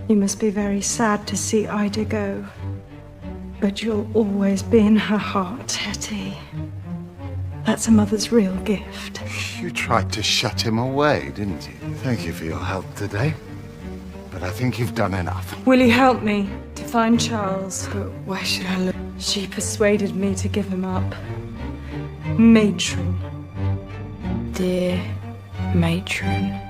You must be very sad to see Ida go. But you'll always be in her heart, Hetty. That's a mother's real gift. You tried to shut him away, didn't you? Thank you for your help today. But I think you've done enough. Will you help me to find Charles? But where should I look? She persuaded me to give him up. Matron. Dear Matron.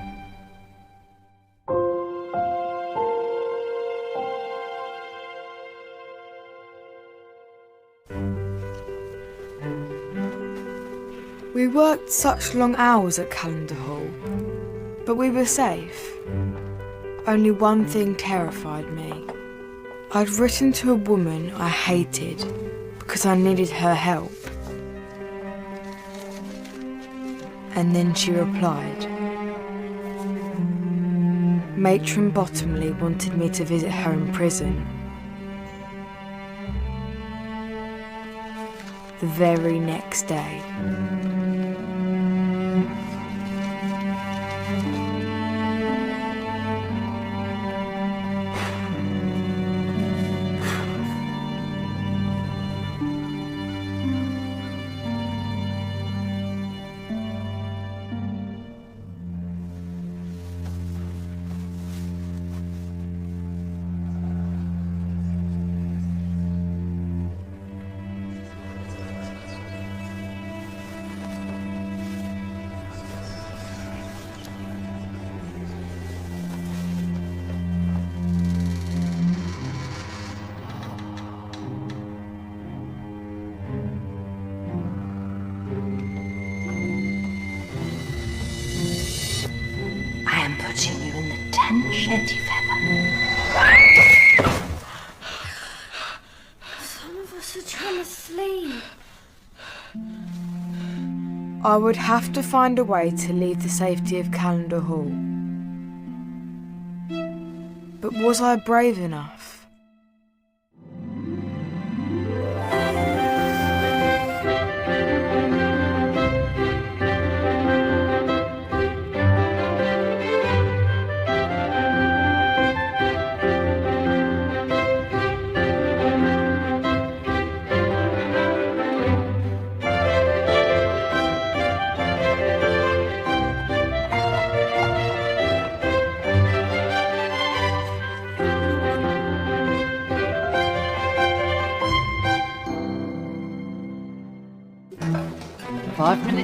We worked such long hours at Calendar Hall, but we were safe. Only one thing terrified me. I'd written to a woman I hated because I needed her help. And then she replied. Matron Bottomley wanted me to visit her in prison. The very next day. Putting you in the 10th Hetty Feather. Some of us are trying to sleep. I would have to find a way to leave the safety of Calendar Hall. But was I brave enough?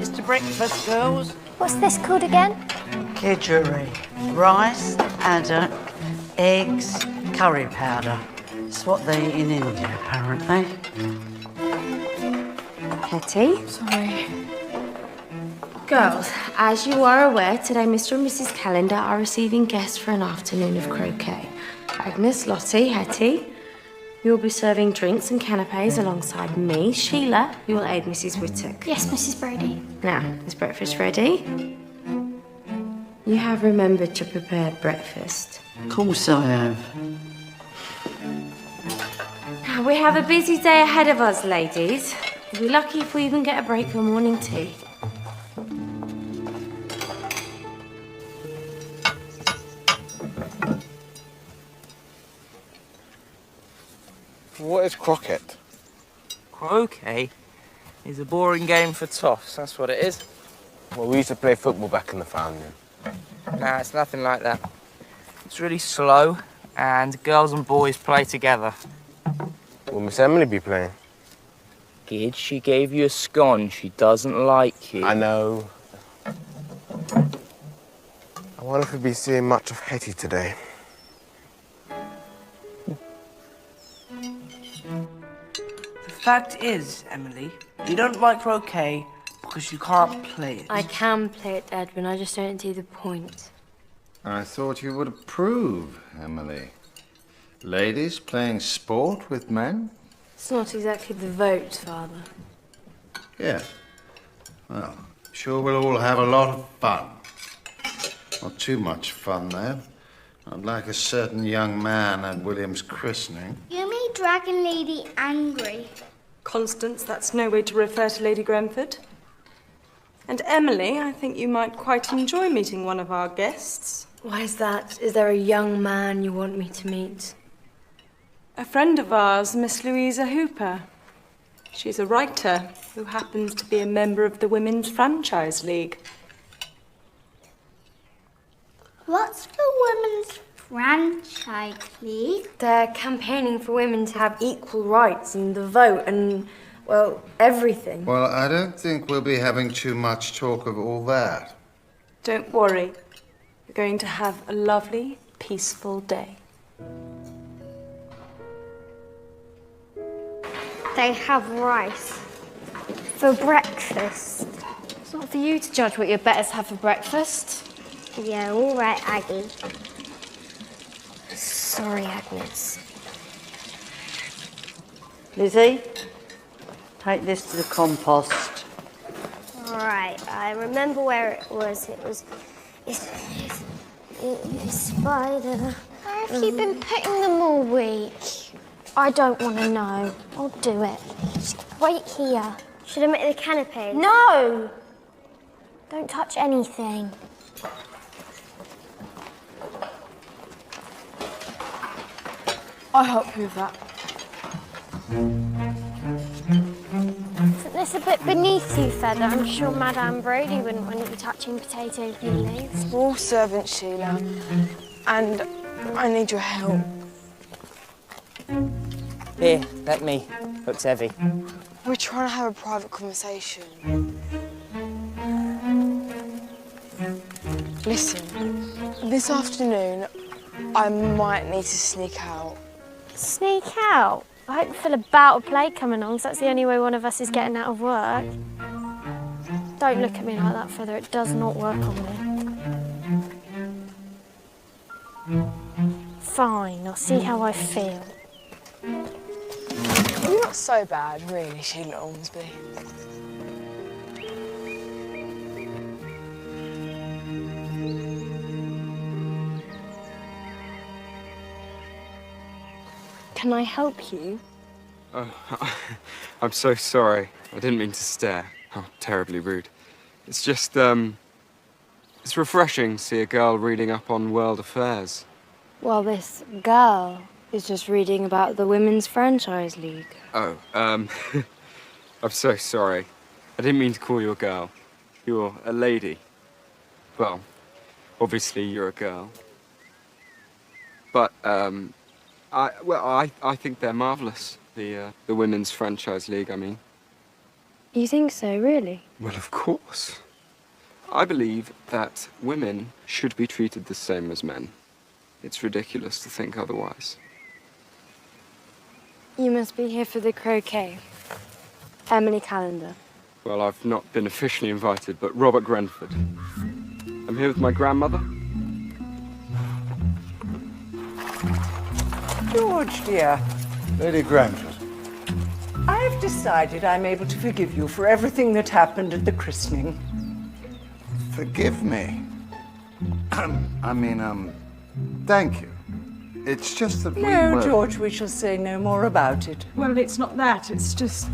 To breakfast, girls. What's this called again? Kedgeree. Rice, haddock, eggs, curry powder. It's what they eat in India, apparently. Hetty? Sorry. Girls, as you are aware, today Mr. and Mrs. Calendar are receiving guests for an afternoon of croquet. Agnes, Lottie, Hetty, you'll be serving drinks and canapes alongside me. Sheila, you will aid Mrs. Whittock. Yes, Mrs. Brady. Now, is breakfast ready? You have remembered to prepare breakfast. Of course I have. Now, we have a busy day ahead of us, ladies. We'll be lucky if we even get a break for morning tea. What is croquet? Croquet is a boring game for toffs, that's what it is. Well, we used to play football back in the Foundlings. Nah, it's nothing like that. It's really slow, and girls and boys play together. Will Miss Emily be playing? Kid, she gave you a scone. She doesn't like you. I know. I wonder if we'll be seeing much of Hetty today. The fact is, Emily, you don't like croquet because you can't play it. I can play it, Edwin. I just don't see the point. I thought you would approve, Emily. Ladies playing sport with men? It's not exactly the vote, Father. Yeah. Well, sure we'll all have a lot of fun. Not too much fun, though. Not like a certain young man at William's christening. You made Dragon Lady angry. Constance, that's no way to refer to Lady Grenford. And Emily, I think you might quite enjoy meeting one of our guests. Why is that? Is there a young man you want me to meet? A friend of ours, Miss Louisa Hooper. She's a writer who happens to be a member of the Women's Franchise League. What's the Women's Franchise League? They're campaigning for women to have equal rights and the vote and, well, everything. Well, I don't think we'll be having too much talk of all that. Don't worry. We're going to have a lovely, peaceful day. They have rice for breakfast. It's not for you to judge what your betters have for breakfast. Yeah, all right, Aggie. Sorry, Agnes. Lizzie, take this to the compost. All right, I remember where it was. It's spider. Where have you been putting them all week? I don't want to know. I'll do it. Just wait here. Should I make the canapé? No! Don't touch anything. I'll help you with that. Isn't this a bit beneath you, Feather? I'm sure Madame Brody wouldn't want you touching potato peelings. We're all servants, Sheila. And I need your help. Here, let me. Looks heavy. We're trying to have a private conversation. Listen, this afternoon, I might need to sneak out. Sneak out? I hope you feel about a play coming on, because that's the only way one of us is getting out of work. Don't look at me like that, Feather. It does not work on me. Fine, I'll see how I feel. You're not so bad, really, Sheila Ormsby. Can I help you? Oh, I'm so sorry. I didn't mean to stare. How terribly rude. It's just, it's refreshing to see a girl reading up on world affairs. Well, this girl is just reading about the Women's Franchise League. Oh, I'm so sorry. I didn't mean to call you a girl. You're a lady. Well, obviously you're a girl. But, I think they're marvellous. The Women's Franchise League, I mean. You think so, really? Well, of course. I believe that women should be treated the same as men. It's ridiculous to think otherwise. You must be here for the croquet. Emily Callender. Well, I've not been officially invited, but Robert Grenford. I'm here with my grandmother. George, dear. Lady Grenford. I've decided I'm able to forgive you for everything that happened at the christening. Forgive me. Thank you. It's just that No, George, we shall say no more about it. Well, it's not that. It's just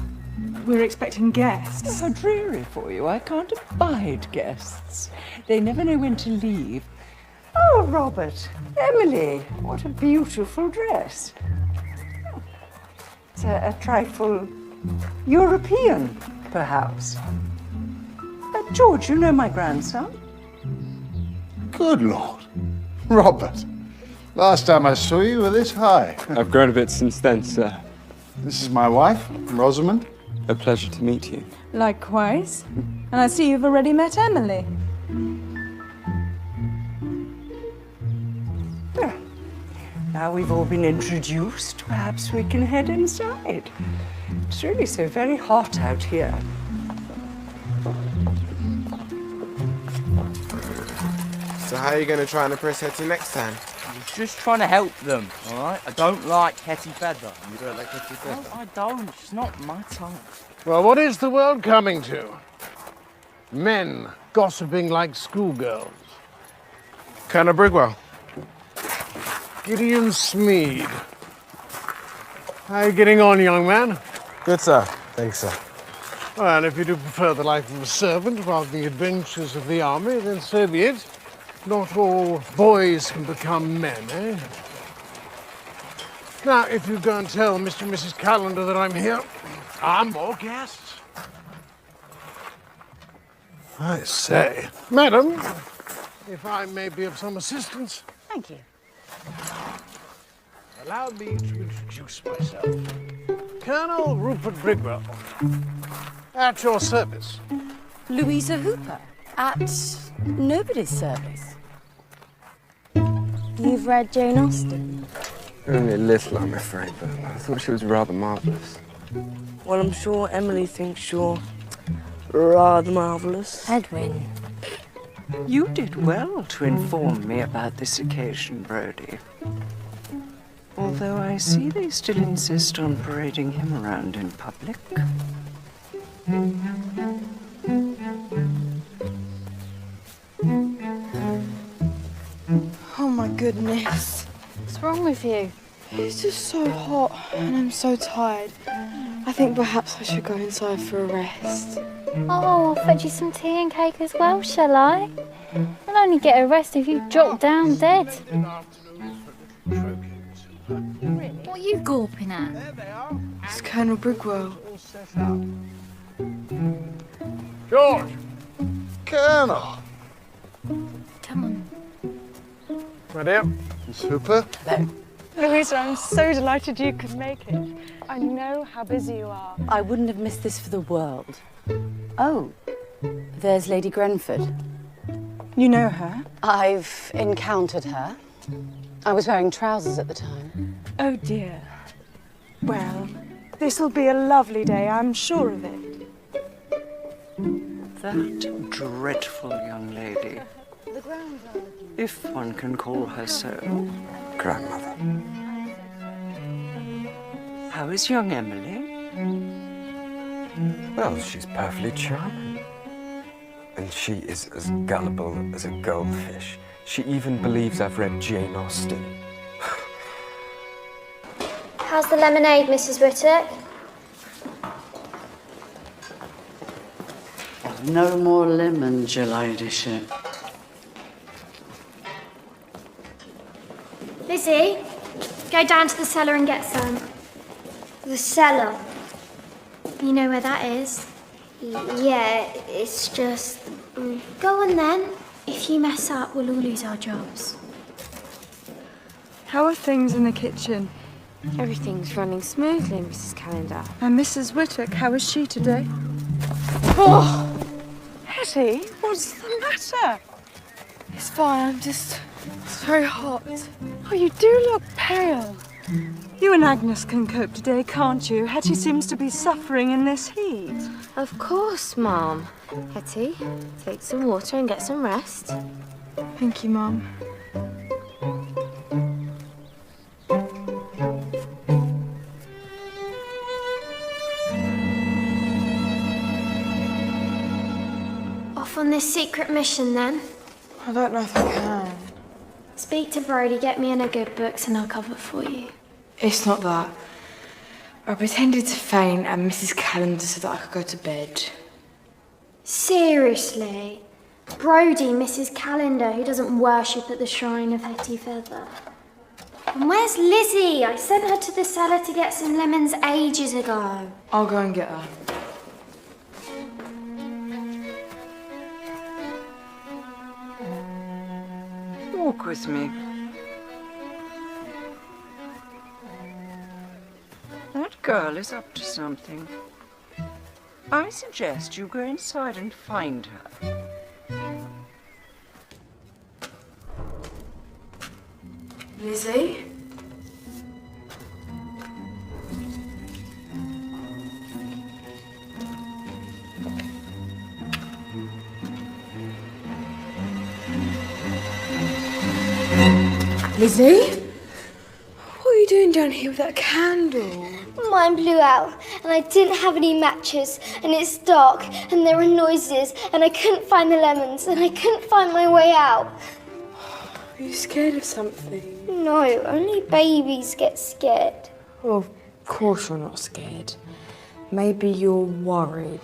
we're expecting guests. How dreary for you. I can't abide guests. They never know when to leave. Oh, Robert, Emily, what a beautiful dress. It's a trifle European, perhaps. George, you know my grandson? Good Lord. Robert, last time I saw you were this high. I've grown a bit since then, sir. This is my wife, Rosamond. A pleasure to meet you. Likewise. And I see you've already met Emily. Now we've all been introduced, perhaps we can head inside. It's really so very hot out here. So how are you going to try and impress Hetty next time? I'm just trying to help them, all right? I don't like Hetty Feather. You don't like Hetty Feather? No, I don't. She's not my type. Well, what is the world coming to? Men gossiping like schoolgirls. Colonel Brigwell. Gideon Smead. How are you getting on, young man? Good, sir. Thanks, sir. Well, if you do prefer the life of a servant rather than the adventures of the army, then so be it. Not all boys can become men, eh? Now, if you go and tell Mr. and Mrs. Calendar that I'm here, more guests. I say, madam, if I may be of some assistance. Thank you. Allow me to introduce myself. Colonel Rupert Brigwell, at your service. Louisa Hooper, at nobody's service. You've read Jane Austen? Only a little, I'm afraid, but I thought she was rather marvellous. Well, I'm sure Emily thinks you're rather marvellous. Edwin. You did well to inform me about this occasion, Brodie. Although I see they still insist on parading him around in public. Oh my goodness. What's wrong with you? It's just so hot and I'm so tired. I think perhaps I should go inside for a rest. Oh, I'll fetch you some tea and cake as well, shall I? I'll only get a rest if you drop down dead. What are you gawping at? It's Colonel Brigwell. George! Colonel! Come on. My dear. Miss Hooper? Hello. Louisa, I'm so delighted you could make it. I know how busy you are. I wouldn't have missed this for the world. Oh, there's Lady Grenford. You know her? I've encountered her. I was wearing trousers at the time. Oh dear. Well, this'll be a lovely day, I'm sure of it. That dreadful young lady, if one can call her so. Grandmother. How is young Emily? Well, she's perfectly charming. And she is as gullible as a goldfish. She even believes I've read Jane Austen. How's the lemonade, Mrs. Whittock? No more lemons, your ladyship. Lizzie, go down to the cellar and get some. The cellar? You know where that is? Yeah, it's just... Go on then. If you mess up, we'll all lose our jobs. How are things in the kitchen? Everything's running smoothly, Mrs. Calendar. And Mrs. Whittock, how is she today? Oh! Hetty, what's the matter? It's fine, it's very hot. Oh, you do look pale. You and Agnes can cope today, can't you? Hetty seems to be suffering in this heat. Of course, Mum. Hetty, take some water and get some rest. Thank you, Mum. Off on this secret mission, then? I don't know if I can. Speak to Brodie, get me in a good books, and I'll cover for you. It's not that. I pretended to faint and Mrs. Calendar said that I could go to bed. Seriously? Brodie, Mrs. Calendar, who doesn't worship at the shrine of Hetty Feather. And where's Lizzie? I sent her to the cellar to get some lemons ages ago. I'll go and get her. Walk with me. That girl is up to something. I suggest you go inside and find her. Lizzie? Lizzie? What are you doing down here with that candle? Mine blew out, and I didn't have any matches, and it's dark, and there are noises, and I couldn't find the lemons, and I couldn't find my way out. Are you scared of something? No, only babies get scared. Oh, of course you're not scared. Maybe you're worried.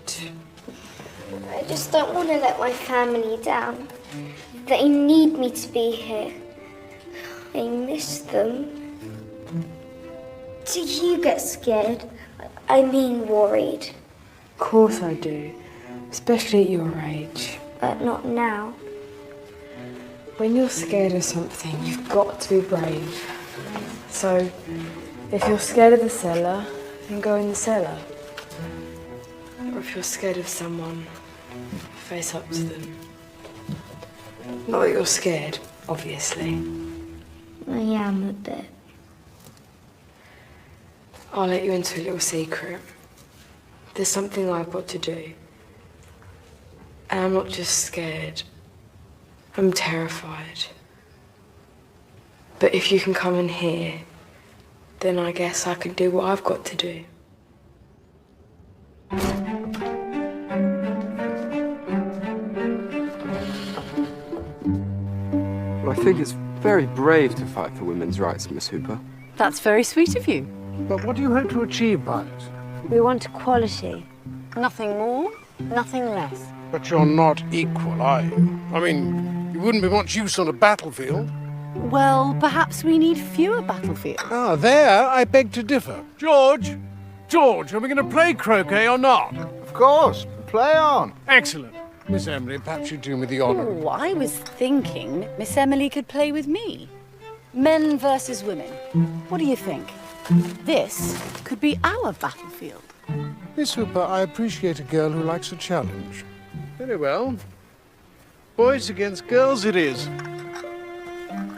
I just don't want to let my family down. They need me to be here. I miss them. Do you get scared? I mean worried. Of course I do. Especially at your age. But not now. When you're scared of something, you've got to be brave. So, if you're scared of the cellar, then go in the cellar. Or if you're scared of someone, face up to them. Not that you're scared, obviously. I am a bit. I'll let you into a little secret. There's something I've got to do. And I'm not just scared. I'm terrified. But if you can come in here, then I guess I can do what I've got to do. Well, I think it's very brave to fight for women's rights, Miss Hooper. That's very sweet of you. But what do you hope to achieve by it? We want equality. Nothing more, nothing less. But you're not equal, are you? I mean, you wouldn't be much use on a battlefield. Well, perhaps we need fewer battlefields. Ah, there I beg to differ. George! George, are we going to play croquet or not? Of course. Play on. Excellent. Miss Emily, perhaps you'd do me the honour. Oh, I was thinking Miss Emily could play with me. Men versus women. What do you think? This could be our battlefield. Miss Hooper, I appreciate a girl who likes a challenge. Very well. Boys against girls it is.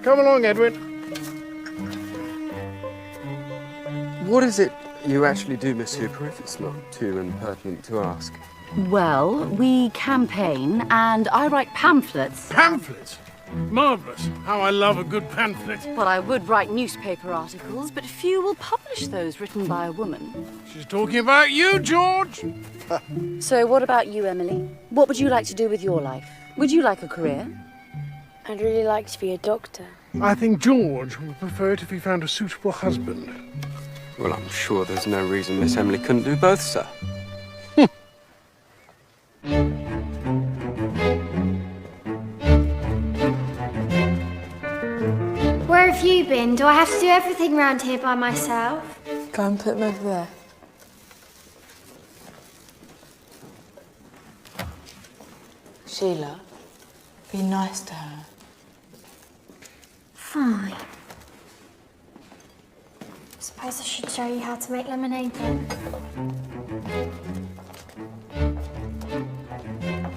Come along, Edwin. What is it you actually do, Miss Hooper, if it's not too impertinent to ask? Well, we campaign and I write pamphlets. Pamphlets? Marvellous. How I love a good pamphlet. Well, I would write newspaper articles, but few will publish those written by a woman. She's talking about you, George. So what about you, Emily? What would you like to do with your life? Would you like a career? I'd really like to be a doctor. I think George would prefer it if he found a suitable husband. Well, I'm sure there's no reason Miss Emily couldn't do both, sir. Where have you been? Do I have to do everything round here by myself? Go and put them over there. Sheila, be nice to her. Fine. Suppose I should show you how to make lemonade then.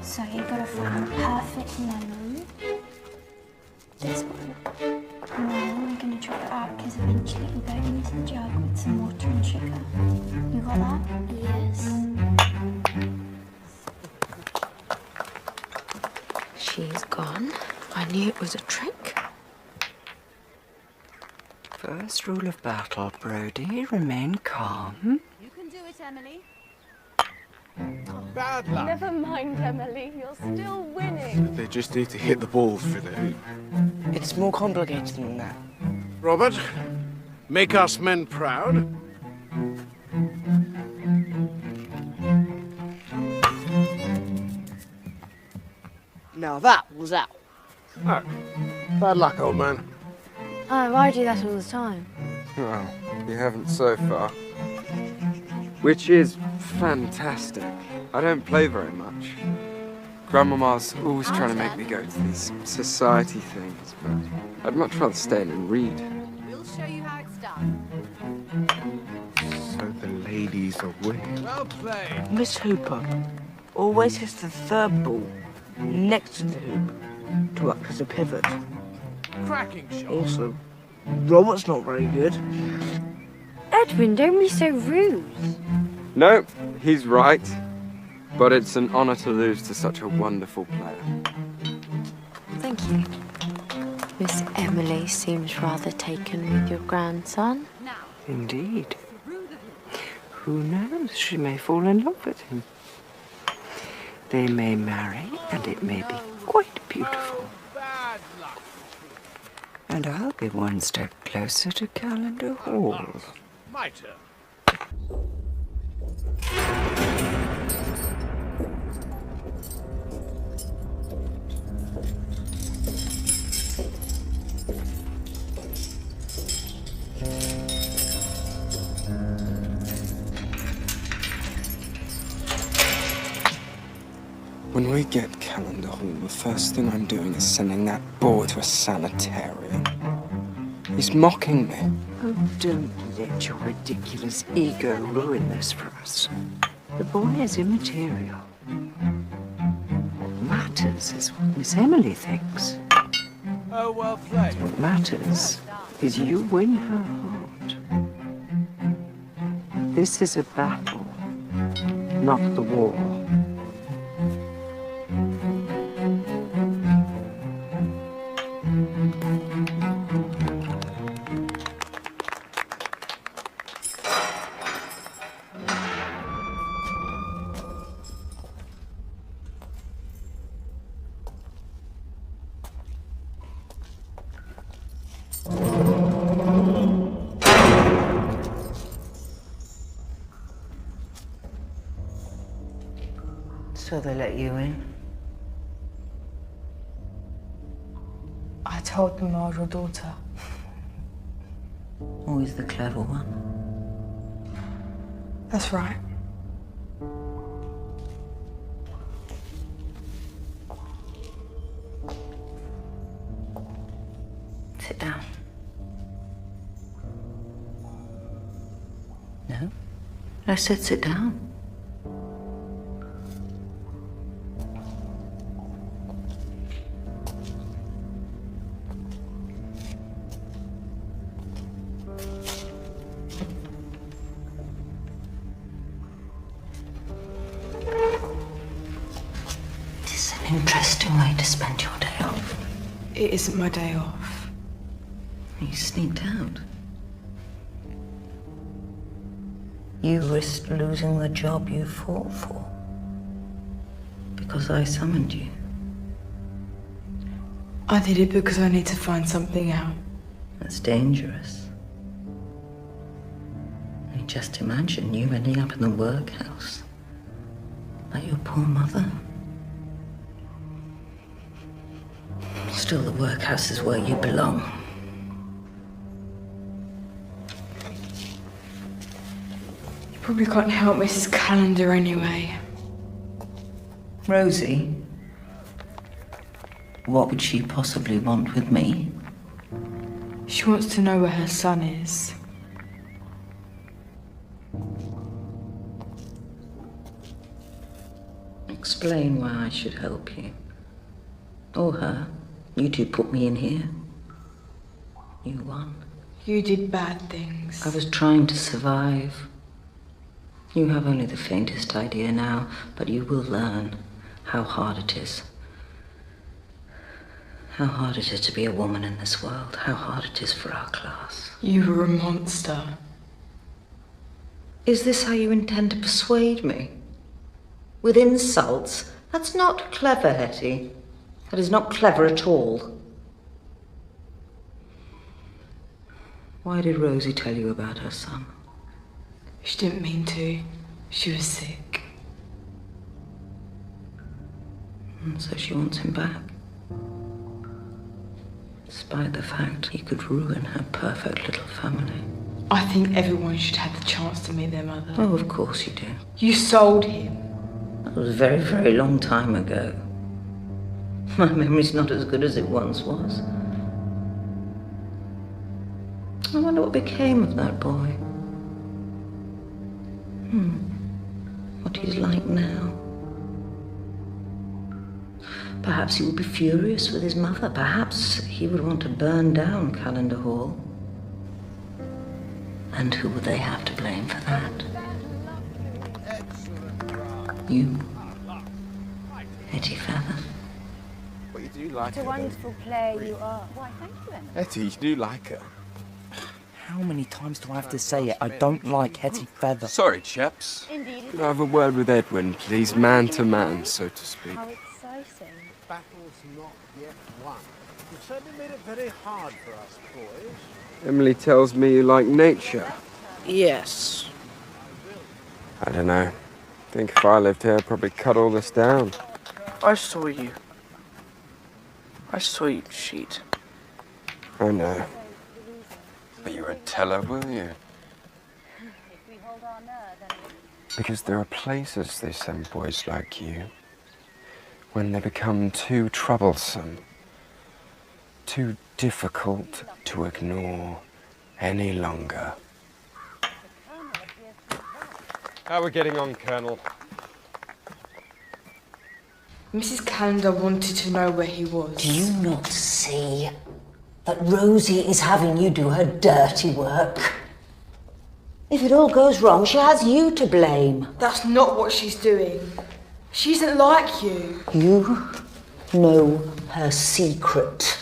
So you've got to find the perfect lemon. This one. And then we're going to chop it out because eventually it will go into the jug with some water and sugar. You got that? Yes. She's gone. I knew it was a trick. First rule of battle, Brody, remain calm. You can do it, Emily. Bad luck. Never mind, Emily. You're still winning. They just need to hit the balls through the hoop. It's more complicated than that. Robert, make us men proud. Now that was out. Oh, bad luck, old man. Oh, I do that all the time. Well, you haven't so far. Which is fantastic. I don't play very much. Grandmama's always trying to make me go to these society things, but I'd much rather stay in and read. We'll show you how it's done. So the ladies are winning. Well played. Miss Hooper always hits the third ball next to the hoop to act as a pivot. Cracking shot. Also, Robert's not very good. Edwin, don't be so rude. No, he's right. But it's an honor to lose to such a wonderful player. Thank you. Miss Emily seems rather taken with your grandson. Indeed. Who knows? She may fall in love with him. They may marry, and it may be quite beautiful. And I'll be one step closer to Calendar Hall. My turn. When we get Calendar Hall, the first thing I'm doing is sending that boy to a sanitarium. He's mocking me. Oh, don't let your ridiculous ego ruin this for us. The boy is immaterial. What matters is what Miss Emily thinks. Oh, well played. What matters is you win her heart. This is a battle, not the war. So they let you in? I told them I was your daughter. Always the clever one. That's right. Sit down. No? I said sit down. Interesting way to spend your day off. It isn't my day off. You sneaked out. You risked losing the job you fought for. Because I summoned you. I did it because I need to find something out. That's dangerous. I just imagine you ending up in the workhouse. Like your poor mother. Still, the workhouse is where you belong. You probably can't help Mrs. Calendar anyway. Rosie, what would she possibly want with me? She wants to know where her son is. Explain why I should help you. Or her. You two put me in here. You won. You did bad things. I was trying to survive. You have only the faintest idea now, but you will learn how hard it is. How hard it is to be a woman in this world. How hard it is for our class. You were a monster. Is this how you intend to persuade me? With insults? That's not clever, Hetty. That is not clever at all. Why did Rosie tell you about her son? She didn't mean to. She was sick. And so she wants him back. Despite the fact he could ruin her perfect little family. I think everyone should have the chance to meet their mother. Oh, of course you do. You sold him. That was a very, very long time ago. My memory's not as good as it once was. I wonder what became of that boy. What he's like now. Perhaps he would be furious with his mother. Perhaps he would want to burn down Calendar Hall. And who would they have to blame for that? You. Hetty Feather. But you do like her. What a wonderful player you are. Why, thank you, Emma. Hetty, you do like her. How many times do I have to say it? I don't like Hetty Feather. Sorry, chaps. Indeed. Could I have a word with Edwin, please? Man to man, so to speak. How exciting. Battle's not yet won. You've certainly made it very hard for us, boys. Emily tells me you like nature. Yes. I don't know. I think if I lived here, I'd probably cut all this down. I saw you. I saw you cheat. I know. But you would tell her, will you? Because there are places they send boys like you when they become too troublesome, too difficult to ignore any longer. How are we getting on, Colonel? Mrs. Calendar wanted to know where he was. Do you not see that Rosie is having you do her dirty work? If it all goes wrong, she has you to blame. That's not what she's doing. She isn't like you. You know her secret.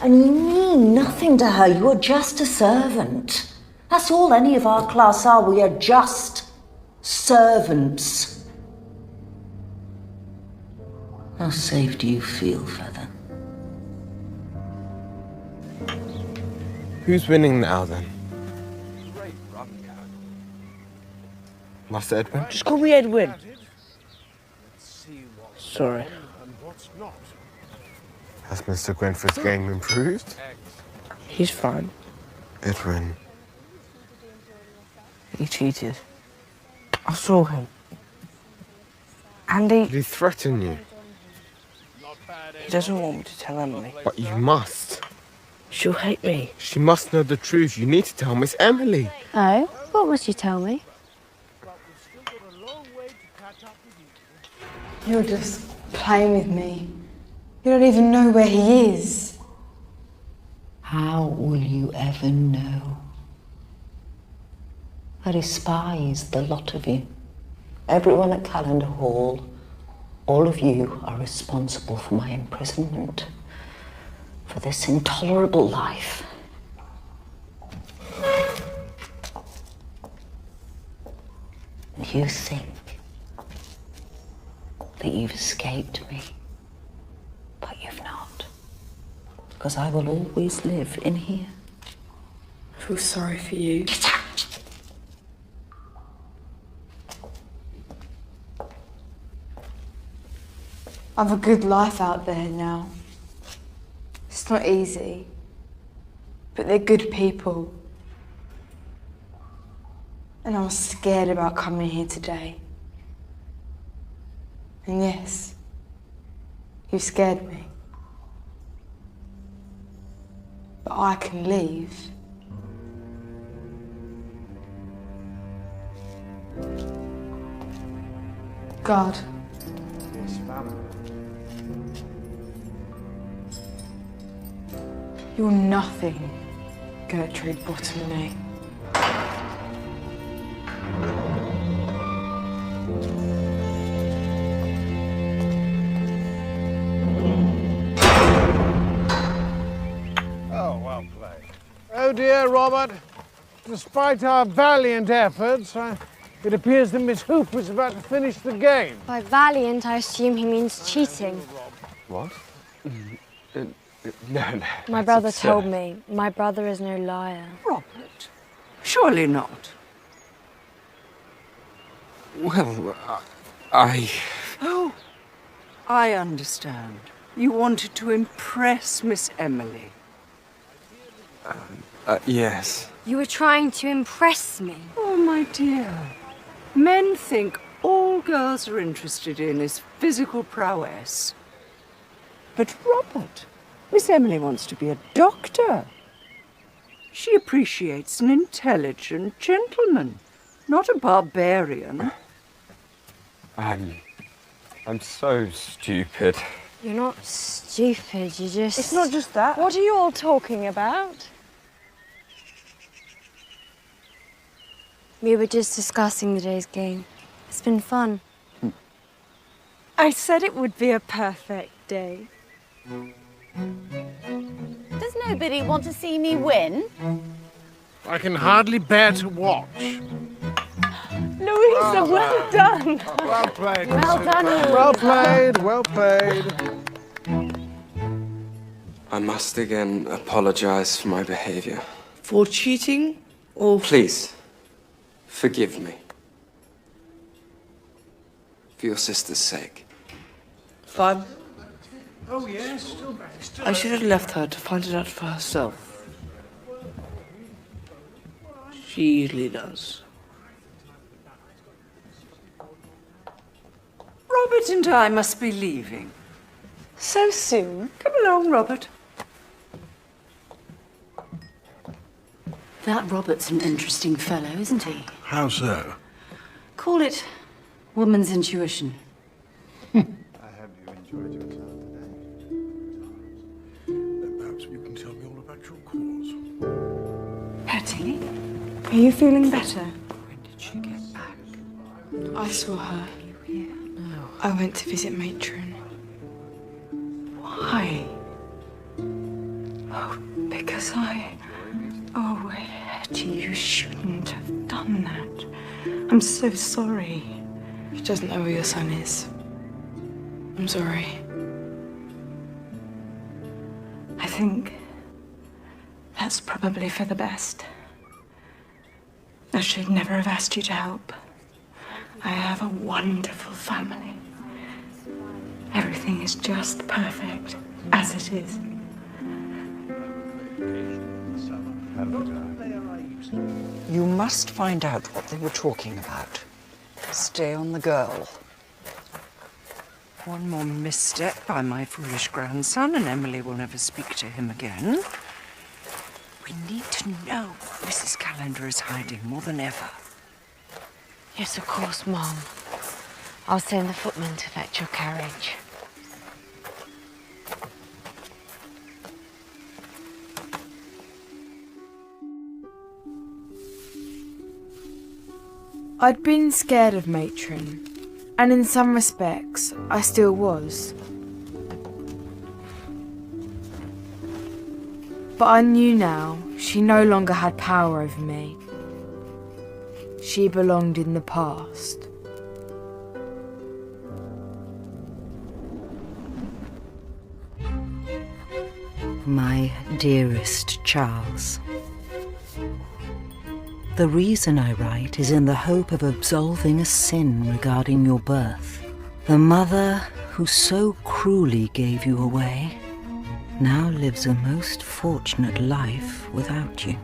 And you mean nothing to her. You are just a servant. That's all any of our class are. We are just servants. How safe do you feel, Feather? Who's winning now, then? Master Edwin? Just call me Edwin. Sorry. Has Mr. Grenford's game improved? He's fine. Edwin. He cheated. I saw him. And Did he threaten you? He doesn't want me to tell Emily. But you must. She'll hate me. She must know the truth. You need to tell Miss Emily. Oh? What must you tell me? You're just playing with me. You don't even know where he is. How will you ever know? I despise the lot of you. Everyone at Calendar Hall, all of you are responsible for my imprisonment, for this intolerable life. And you think that you've escaped me, but you've not. Because I will always live in here. I feel sorry for you. I've a good life out there now. It's not easy, but they're good people. And I was scared about coming here today. And yes, you scared me. But I can leave. God. You're nothing, Gertrude Bottomley. Oh, well played. Oh dear, Robert. Despite our valiant efforts, it appears that Miss Hoop is about to finish the game. By valiant, I assume he means cheating. What? No. My brother told me. My brother is no liar. Robert, surely not. Well, I... Oh, I understand. You wanted to impress Miss Emily. Yes. You were trying to impress me. Oh, my dear. Men think all girls are interested in is physical prowess. But Robert, Miss Emily wants to be a doctor. She appreciates an intelligent gentleman, not a barbarian. I'm so stupid. You're not stupid, you just... It's not just that. What are you all talking about? We were just discussing the day's game. It's been fun. I said it would be a perfect day. Does nobody want to see me win? I can hardly bear to watch. Louisa, well done. Well played. Well done, Well played, well played. I must again apologize for my behavior. For cheating or... Please, forgive me. For your sister's sake. Fine. Oh, yes. I should have left her to find it out for herself. She usually does. Robert and I must be leaving. So soon? Come along, Robert. That Robert's an interesting fellow, isn't he? How so? Call it woman's intuition. I hope you enjoyed your time today. Perhaps you can tell me all about your cause. Hetty, are you feeling better? When did she get back? I saw her. No. I went to visit Matron. Why? Oh, because Oh, Hetty, you shouldn't have done that. I'm so sorry. She doesn't know where your son is. I'm sorry. I think that's probably for the best. I should never have asked you to help. I have a wonderful family. Everything is just perfect, as it is. You must find out what they were talking about. Stay on the girl. One more misstep by my foolish grandson, and Emily will never speak to him again. We need to know what Mrs. Calendar is hiding more than ever. Yes, of course, Mom. I'll send the footman to fetch your carriage. I'd been scared of Matron, and in some respects, I still was. But I knew now she no longer had power over me. She belonged in the past. My dearest Charles, the reason I write is in the hope of absolving a sin regarding your birth. The mother who so cruelly gave you away now lives a most fortunate life without you.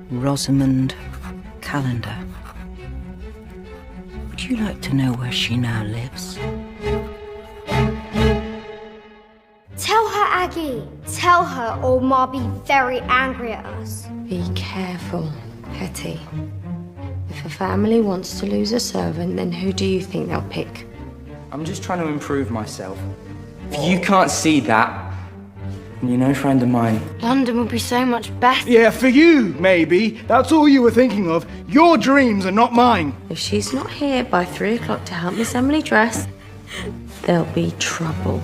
Rosamond Calendar. Would you like to know where she now lives? Tell her, Aggie. Tell her, or Ma be very angry at us. Be careful, Hetty. If a family wants to lose a servant, then who do you think they'll pick? I'm just trying to improve myself. If you can't see that, you're no friend of mine. London would be so much better. Yeah, for you, maybe. That's all you were thinking of. Your dreams are not mine. If she's not here by 3 o'clock to help Miss Emily dress, there'll be trouble.